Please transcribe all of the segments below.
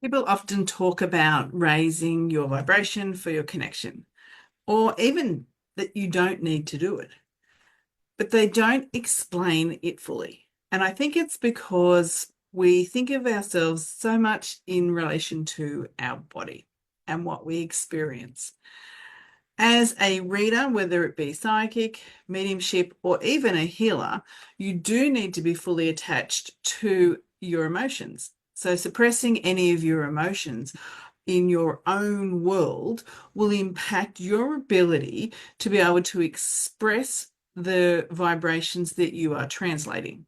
People often talk about raising your vibration for your connection, or even that you don't need to do it, but they don't explain it fully. And I think it's because we think of ourselves so much in relation to our body and what we experience. As a reader, whether it be psychic, mediumship, or even a healer, you do need to be fully attached to your emotions. So, suppressing any of your emotions in your own world will impact your ability to be able to express the vibrations that you are translating.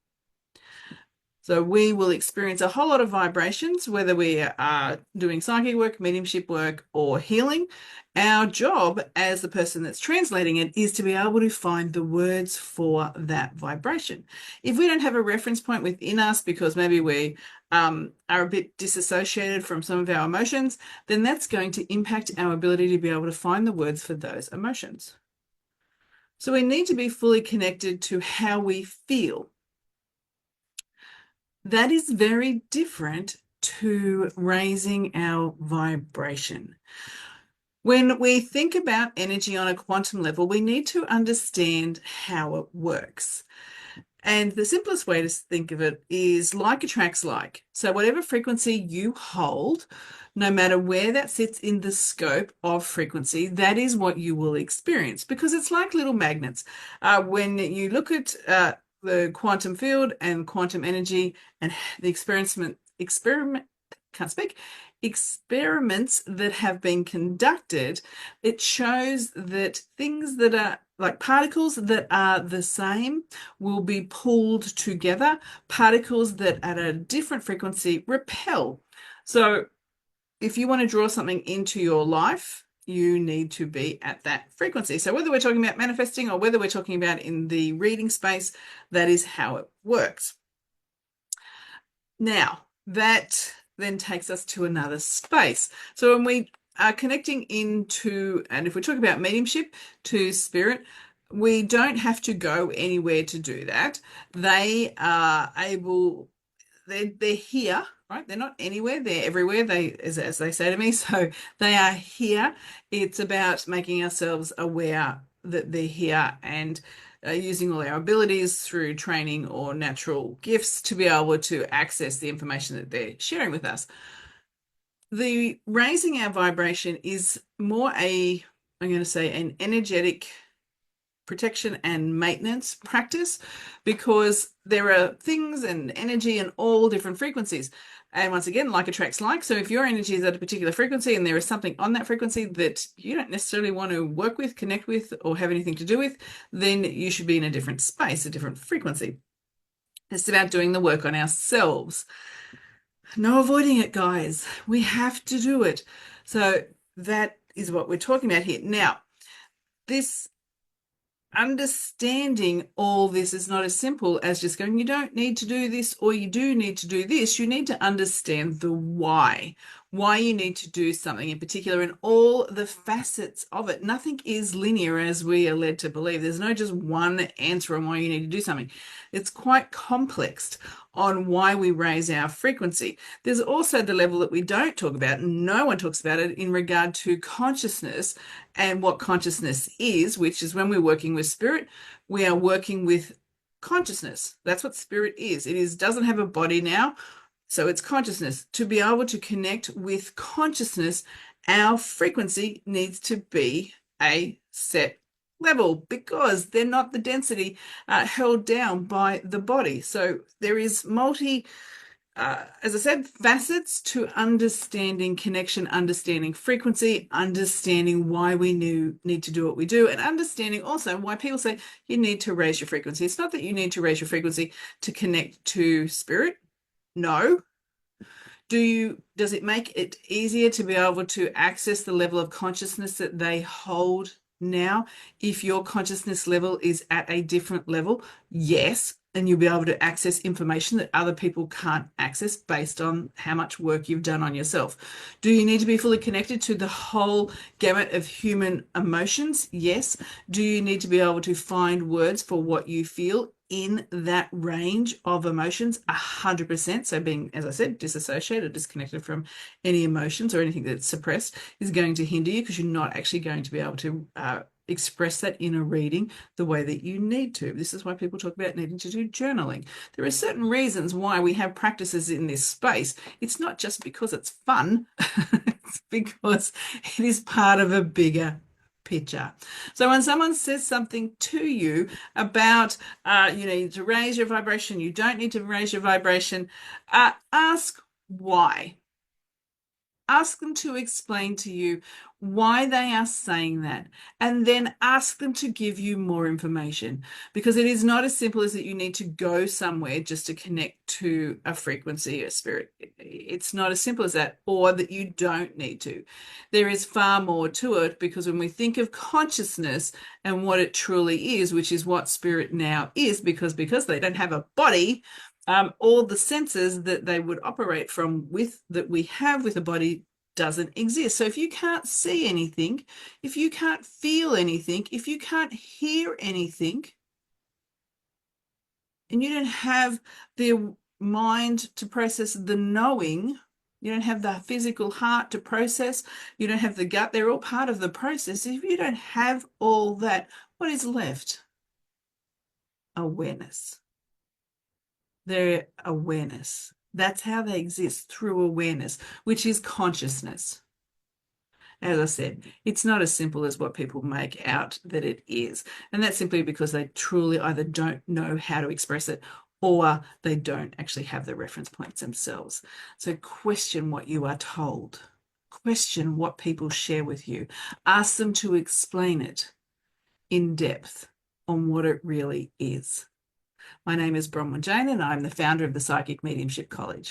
So we will experience a whole lot of vibrations, whether we are doing psychic work, mediumship work, or healing. Our job as the person that's translating it is to be able to find the words for that vibration. If we don't have a reference point within us because maybe we are a bit disassociated from some of our emotions, then that's going to impact our ability to be able to find the words for those emotions. So we need to be fully connected to how we feel. That is very different to raising our vibration. When we think about energy on a quantum level, we need to understand how it works. And the simplest way to think of it is like attracts like. So, whatever frequency you hold, no matter where that sits in the scope of frequency, that is what you will experience because it's like little magnets. When you look at the quantum field and quantum energy and the can't speak, experiments that have been conducted, it shows that things that are like particles that are the same will be pulled together. Particles that at a different frequency repel. So if you want to draw something into your life, you need to be at that frequency. So whether we're talking about manifesting or whether we're talking about in the reading space, that is how it works. Now, that then takes us to another space. So when we are connecting into, and if we talk about mediumship to spirit, we don't have to go anywhere to do that. They are able, they're here, right? They're not anywhere, they're everywhere. They, as they say to me, so they are here. It's about making ourselves aware that they're here and using all our abilities through training or natural gifts to be able to access the information that they're sharing with us. The raising our vibration is more I'm going to say, an energetic protection and maintenance practice because there are things and energy in all different frequencies. And once again, like attracts like. So if your energy is at a particular frequency and there is something on that frequency that you don't necessarily want to work with, connect with, or have anything to do with, then you should be in a different space, a different frequency. It's about doing the work on ourselves. No avoiding it, guys. We have to do it. So that is what we're talking about here. Now, this understanding all this is not as simple as just going, you don't need to do this or you do need to do this. You need to understand the why you need to do something in particular and all the facets of it. Nothing is linear as we are led to believe. There's no just one answer on why you need to do something. It's quite complex on why we raise our frequency. There's also the level that we don't talk about, and no one talks about it in regard to consciousness and what consciousness is, which is when we're working with spirit, we are working with consciousness. That's what spirit is. It is doesn't have a body now, so it's consciousness. To be able to connect with consciousness, our frequency needs to be a set level because they're not the density held down by the body. So there is as I said, facets to understanding connection, understanding frequency, understanding why we need to do what we do, and understanding also why people say you need to raise your frequency. It's not that you need to raise your frequency to connect to spirit. No. Does it make it easier to be able to access the level of consciousness that they hold now if your consciousness level is at a different level? Yes, and you'll be able to access information that other people can't access based on how much work you've done on yourself. Do you need to be fully connected to the whole gamut of human emotions? Yes. Do you need to be able to find words for what you feel? in that range of emotions 100%. So being, as I said, disassociated, disconnected from any emotions or anything that's suppressed is going to hinder you because you're not actually going to be able to express that in a reading the way that you need to. This is why people talk about needing to do journaling. There are certain reasons why we have practices in this space. It's not just because it's fun, it's because it is part of a bigger picture. So when someone says something to you about you need to raise your vibration, you don't need to raise your vibration, ask why. Ask them to explain to you why they are saying that, and then ask them to give you more information, because it is not as simple as that you need to go somewhere just to connect to a frequency, a spirit. It's not as simple as that, or that you don't need to. There is far more to it, because when we think of consciousness and what it truly is, which is what spirit now is, because they don't have a body, all the senses that they would operate from with that we have with a body doesn't exist. So if you can't see anything, if you can't feel anything, if you can't hear anything, and you don't have the mind to process the knowing, you don't have the physical heart to process, you don't have the gut, they're all part of the process. If you don't have all that, what is left? Awareness. Their awareness. That's how they exist, through awareness, which is consciousness. As I said, it's not as simple as what people make out that it is. And that's simply because they truly either don't know how to express it, or they don't actually have the reference points themselves. So question what you are told. Question what people share with you. Ask them to explain it in depth on what it really is. My name is Bronwyn Jane, and I'm the founder of the Psychic Mediumship College.